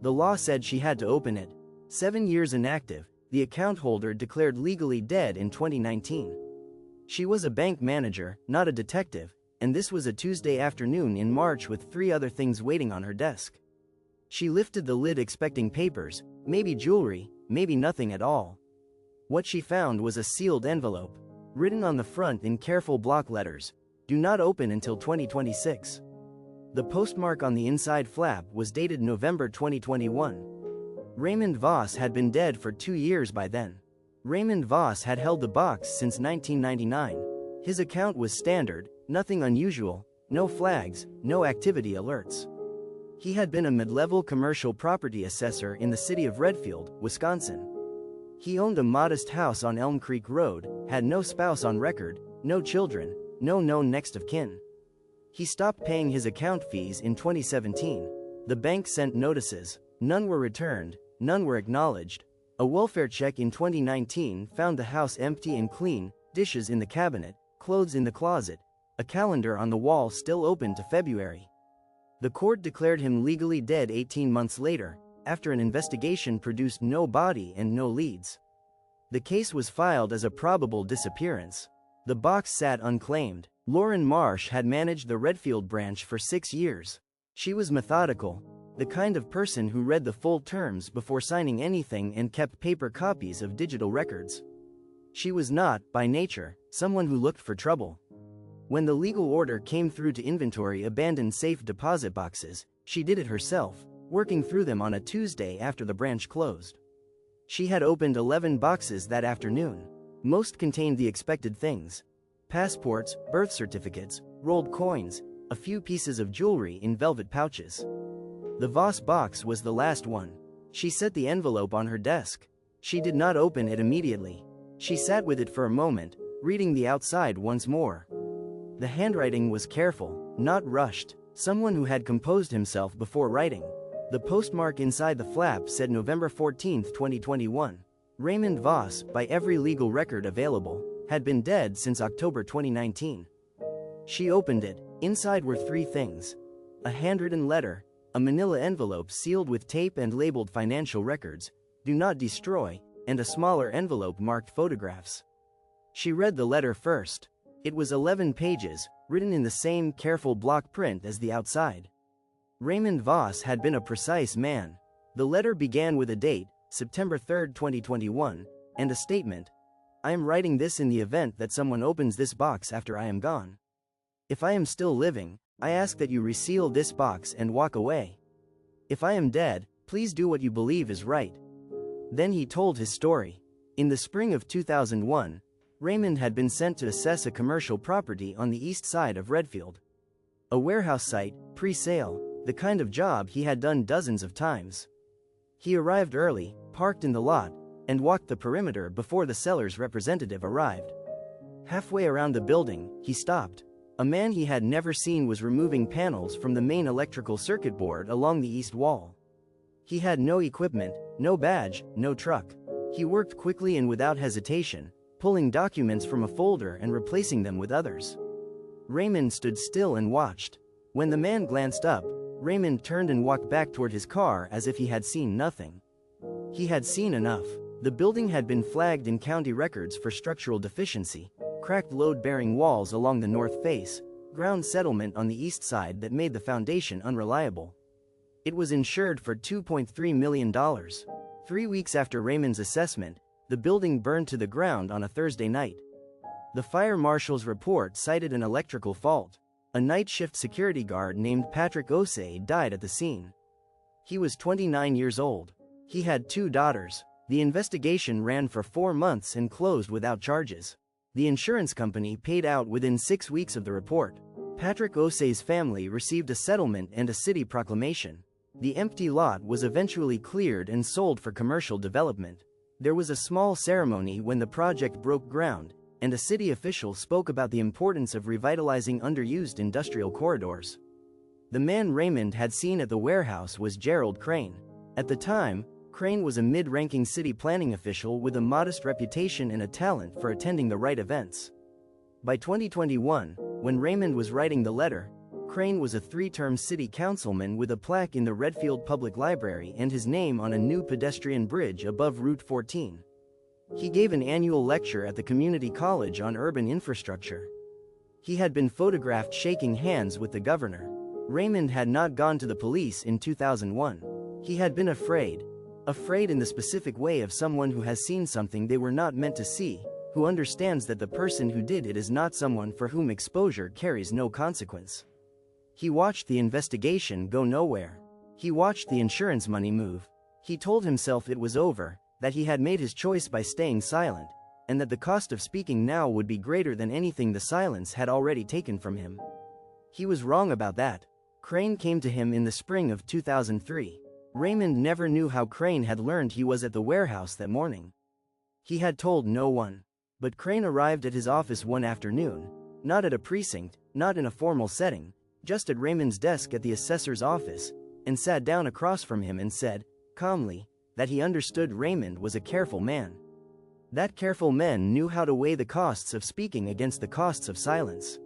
The law said she had to open it. 7 years inactive, the account holder declared legally dead in 2019. She was a bank manager, not a detective, and this was a Tuesday afternoon in March with 3 other things waiting on her desk. She lifted the lid expecting papers, maybe jewelry, maybe nothing at all. What she found was a sealed envelope, written on the front in careful block letters, "Do not open until 2026." The postmark on the inside flap was dated November 2021. Raymond Voss had been dead for 2 years by then. Raymond Voss had held the box since 1999. His account was standard, nothing unusual, no flags, no activity alerts. He had been a mid-level commercial property assessor in the city of Redfield, Wisconsin. He owned a modest house on Elm Creek Road, had no spouse on record, no children, no known next of kin. He stopped paying his account fees in 2017. The bank sent notices. None were returned, none were acknowledged. A welfare check in 2019 found the house empty and clean, dishes in the cabinet, clothes in the closet, a calendar on the wall still open to February. The court declared him legally dead 18 months later, after an investigation produced no body and no leads. The case was filed as a probable disappearance. The box sat unclaimed. Lauren Marsh had managed the Redfield branch for 6 years. She was methodical, the kind of person who read the full terms before signing anything and kept paper copies of digital records. She was not, by nature, someone who looked for trouble. When the legal order came through to inventory abandoned safe deposit boxes, she did it herself, working through them on a Tuesday after the branch closed. She had opened 11 boxes that afternoon. Most contained the expected things: passports, birth certificates, rolled coins, a few pieces of jewelry in velvet pouches. The Voss box was the last one. She set the envelope on her desk. She did not open it immediately. She sat with it for a moment, reading the outside once more. The handwriting was careful, not rushed, someone who had composed himself before writing. The postmark inside the flap said November 14, 2021. Raymond Voss, by every legal record available, had been dead since October 2019. She opened it. Inside were 3 things: a handwritten letter, a manila envelope sealed with tape and labeled financial records, "Do not destroy," and a smaller envelope marked photographs. She read the letter first. It was 11 pages, written in the same careful block print as the outside. Raymond Voss had been a precise man. The letter began with a date, September 3, 2021, and a statement: "I am writing this in the event that someone opens this box after I am gone. If I am still living, I ask that you reseal this box and walk away. If I am dead, please do what you believe is right." Then he told his story. In the spring of 2001, Raymond had been sent to assess a commercial property on the east side of Redfield. A warehouse site, pre-sale, the kind of job he had done dozens of times. He arrived early, parked in the lot, and walked the perimeter before the seller's representative arrived. Halfway around the building, he stopped. A man he had never seen was removing panels from the main electrical circuit board along the east wall. He had no equipment, no badge, no truck. He worked quickly and without hesitation, pulling documents from a folder and replacing them with others. Raymond stood still and watched. When the man glanced up, Raymond turned and walked back toward his car as if he had seen nothing. He had seen enough. The building had been flagged in county records for structural deficiency, cracked load-bearing walls along the north face, ground settlement on the east side that made the foundation unreliable. It was insured for $2.3 million. 3 weeks after Raymond's assessment, the building burned to the ground on a Thursday night. The fire marshal's report cited an electrical fault. A night shift security guard named Patrick Osei died at the scene. He was 29 years old. He had 2 daughters. The investigation ran for 4 months and closed without charges. The insurance company paid out within 6 weeks of the report. Patrick Osei's family received a settlement and a city proclamation. The empty lot was eventually cleared and sold for commercial development. There was a small ceremony when the project broke ground, and a city official spoke about the importance of revitalizing underused industrial corridors. The man Raymond had seen at the warehouse was Gerald Crane. At the time, Crane was a mid-ranking city planning official with a modest reputation and a talent for attending the right events. By 2021, when Raymond was writing the letter, Crane was a three-term city councilman with a plaque in the Redfield Public Library and his name on a new pedestrian bridge above Route 14. He gave an annual lecture at the community college on urban infrastructure. He had been photographed shaking hands with the governor. Raymond had not gone to the police in 2001. He had been afraid. Afraid in the specific way of someone who has seen something they were not meant to see, who understands that the person who did it is not someone for whom exposure carries no consequence. He watched the investigation go nowhere. He watched the insurance money move. He told himself it was over, that he had made his choice by staying silent, and that the cost of speaking now would be greater than anything the silence had already taken from him. He was wrong about that. Crane came to him in the spring of 2003. Raymond never knew how Crane had learned he was at the warehouse that morning. He had told no one. But Crane arrived at his office one afternoon, not at a precinct, not in a formal setting, just at Raymond's desk at the assessor's office, and sat down across from him and said, calmly, that he understood Raymond was a careful man. That careful man knew how to weigh the costs of speaking against the costs of silence.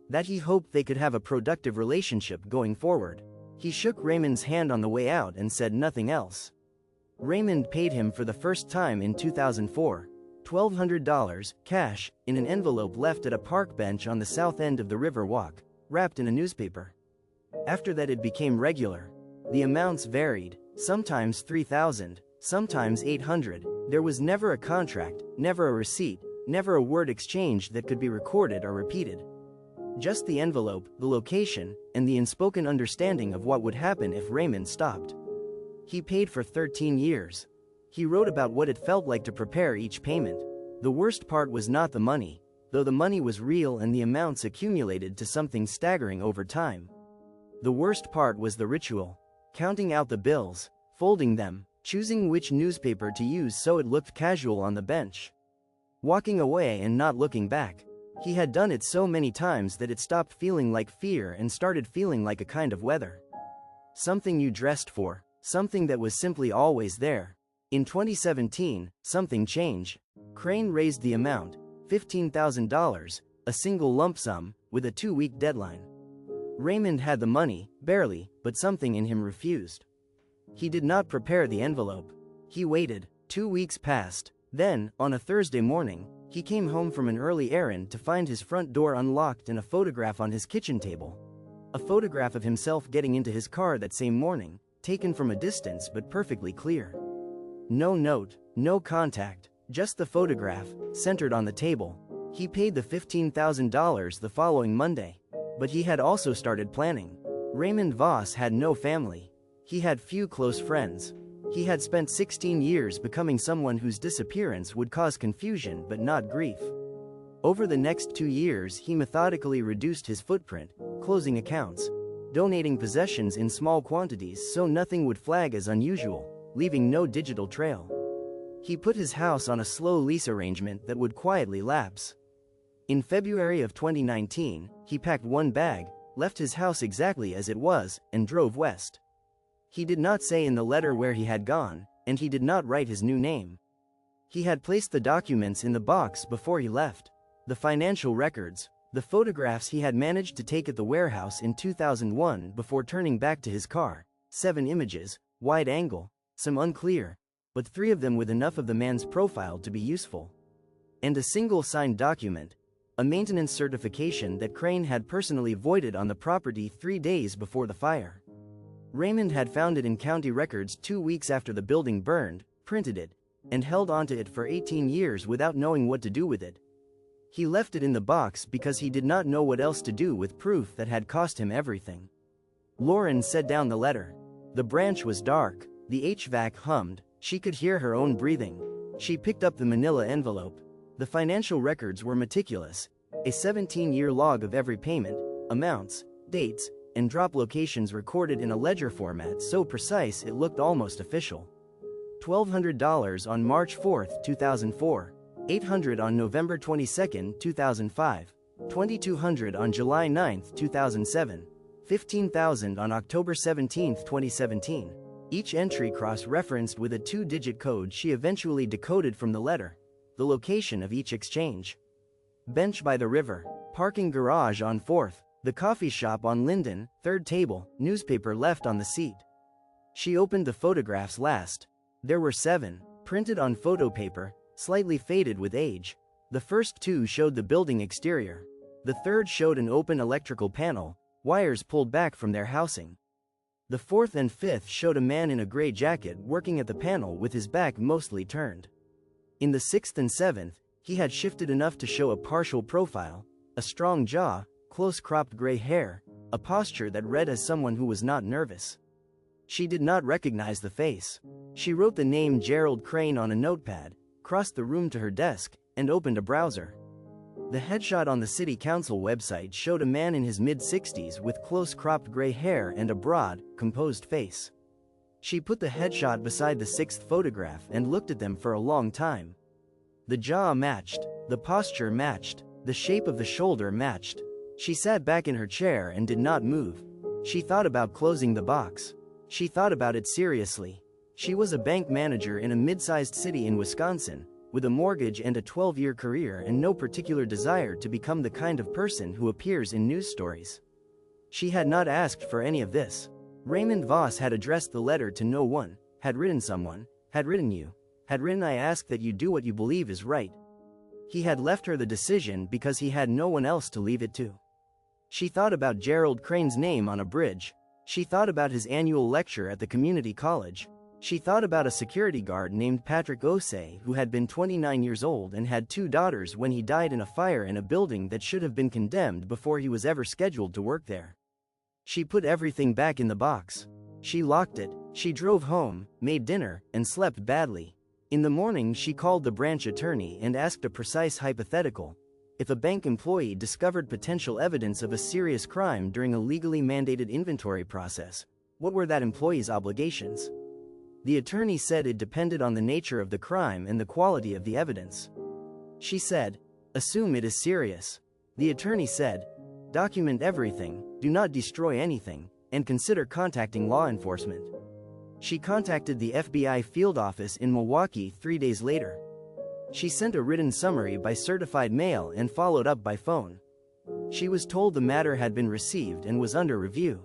That he hoped they could have a productive relationship going forward. He shook Raymond's hand on the way out and said nothing else. Raymond paid him for the first time in 2004, $1,200, cash, in an envelope left at a park bench on the south end of the River Walk, wrapped in a newspaper. After that it became regular. The amounts varied, sometimes $3,000, sometimes $800. There was never a contract, never a receipt, never a word exchanged that could be recorded or repeated. Just the envelope, the location, and the unspoken understanding of what would happen if Raymond stopped. He paid for 13 years. He wrote about what it felt like to prepare each payment. The worst part was not the money, though the money was real and the amounts accumulated to something staggering over time. The worst part was the ritual. Counting out the bills, folding them, choosing which newspaper to use so it looked casual on the bench. Walking away and not looking back. He had done it so many times that it stopped feeling like fear and started feeling like a kind of weather. Something you dressed for, something that was simply always there. In 2017, something changed. Crane raised the amount, $15,000, a single lump sum, with a 2-week deadline. Raymond had the money, barely, but something in him refused. He did not prepare the envelope. He waited. 2 weeks passed. Then, on a Thursday morning, he came home from an early errand to find his front door unlocked and a photograph on his kitchen table. A photograph of himself getting into his car that same morning, taken from a distance but perfectly clear. No note, no contact, just the photograph, centered on the table. He paid the $15,000 the following Monday. But he had also started planning. Raymond Voss had no family. He had few close friends. He had spent 16 years becoming someone whose disappearance would cause confusion but not grief. Over the next 2 years he methodically reduced his footprint, closing accounts, donating possessions in small quantities so nothing would flag as unusual, leaving no digital trail. He put his house on a slow lease arrangement that would quietly lapse. In February of 2019, he packed one bag, left his house exactly as it was, and drove west. He did not say in the letter where he had gone, and he did not write his new name. He had placed the documents in the box before he left. The financial records, the photographs he had managed to take at the warehouse in 2001 before turning back to his car, 7 images, wide angle, some unclear, but 3 of them with enough of the man's profile to be useful. And a single signed document, a maintenance certification that Crane had personally voided on the property 3 days before the fire. Raymond had found it in county records 2 weeks after the building burned, printed it, and held onto it for 18 years without knowing what to do with it. He left it in the box because he did not know what else to do with proof that had cost him everything. Lauren set down the letter. The branch was dark, the HVAC hummed, she could hear her own breathing. She picked up the manila envelope. The financial records were meticulous, a 17-year log of every payment, amounts, dates, and drop locations recorded in a ledger format so precise it looked almost official. $1,200 on March 4, 2004, $800 on November 22, 2005, $2,200 on July 9, 2007, $15,000 on October 17, 2017. Each entry cross-referenced with a 2-digit code she eventually decoded from the letter, the location of each exchange. Bench by the river, parking garage on 4th, The coffee shop on Linden, third table, newspaper left on the seat. She opened the photographs last. There were 7, printed on photo paper, slightly faded with age. The first 2 showed the building exterior. The third showed an open electrical panel, wires pulled back from their housing. The fourth and fifth showed a man in a gray jacket working at the panel with his back mostly turned. In the sixth and seventh, he had shifted enough to show a partial profile, a strong jaw, close-cropped gray hair, a posture that read as someone who was not nervous. She did not recognize the face. She wrote the name Gerald Crane on a notepad, crossed the room to her desk, and opened a browser. The headshot on the city council website showed a man in his mid-60s with close-cropped gray hair and a broad, composed face. She put the headshot beside the sixth photograph and looked at them for a long time. The jaw matched, the posture matched, the shape of the shoulder matched. She sat back in her chair and did not move. She thought about closing the box. She thought about it seriously. She was a bank manager in a mid-sized city in Wisconsin, with a mortgage and a 12-year career and no particular desire to become the kind of person who appears in news stories. She had not asked for any of this. Raymond Voss had addressed the letter to no one, had written someone, had written you, had written I ask that you do what you believe is right. He had left her the decision because he had no one else to leave it to. She thought about Gerald Crane's name on a bridge. She thought about his annual lecture at the community college. She thought about a security guard named Patrick Osei who had been 29 years old and had 2 daughters when he died in a fire in a building that should have been condemned before he was ever scheduled to work there. She put everything back in the box. She locked it. She drove home, made dinner, and slept badly. In the morning she called the branch attorney and asked a precise hypothetical. If a bank employee discovered potential evidence of a serious crime during a legally mandated inventory process, what were that employee's obligations? The attorney said it depended on the nature of the crime and the quality of the evidence. She said, assume it is serious. The attorney said, document everything, do not destroy anything, and consider contacting law enforcement. She contacted the FBI field office in Milwaukee 3 days later. She sent a written summary by certified mail and followed up by phone. She was told the matter had been received and was under review.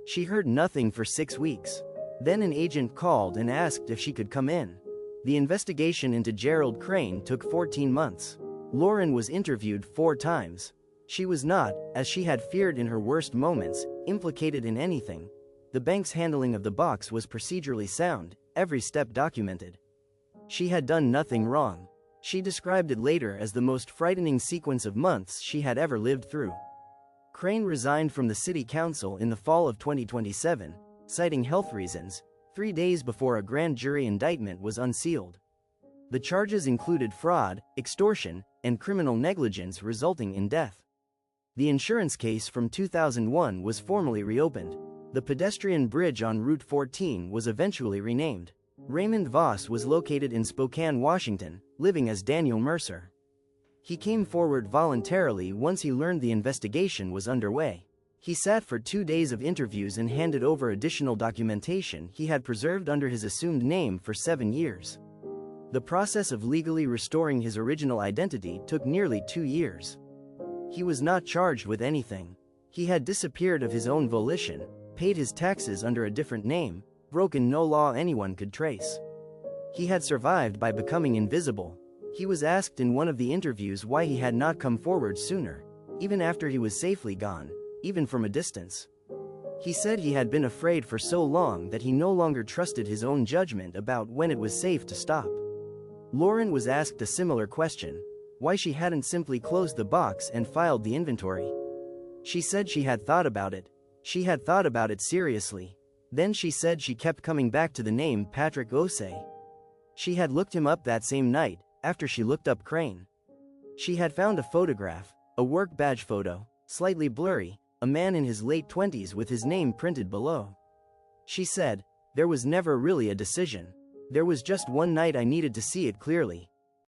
She heard nothing for 6 weeks. Then an agent called and asked if she could come in. The investigation into Gerald Crane took 14 months. Lauren was interviewed 4 times. She was not, as she had feared in her worst moments, implicated in anything. The bank's handling of the box was procedurally sound, every step documented. She had done nothing wrong. She described it later as the most frightening sequence of months she had ever lived through. Crane resigned from the city council in the fall of 2027, citing health reasons, 3 days before a grand jury indictment was unsealed. The charges included fraud, extortion, and criminal negligence resulting in death. The insurance case from 2001 was formally reopened. The pedestrian bridge on Route 14 was eventually renamed. Raymond Voss was located in Spokane, Washington, living as Daniel Mercer. He came forward voluntarily once he learned the investigation was underway. He sat for 2 days of interviews and handed over additional documentation he had preserved under his assumed name for 7 years. The process of legally restoring his original identity took nearly 2 years. He was not charged with anything. He had disappeared of his own volition, paid his taxes under a different name, broken no law anyone could trace. He had survived by becoming invisible. He was asked in one of the interviews why he had not come forward sooner, even after he was safely gone, even from a distance. He said he had been afraid for so long that he no longer trusted his own judgment about when it was safe to stop. Lauren was asked a similar question, why she hadn't simply closed the box and filed the inventory. She said she had thought about it. She had thought about it seriously. Then she said she kept coming back to the name Patrick Osei. She had looked him up that same night, after she looked up Crane. She had found a photograph, a work badge photo, slightly blurry, a man in his late 20s with his name printed below. She said, there was never really a decision. There was just one night I needed to see it clearly.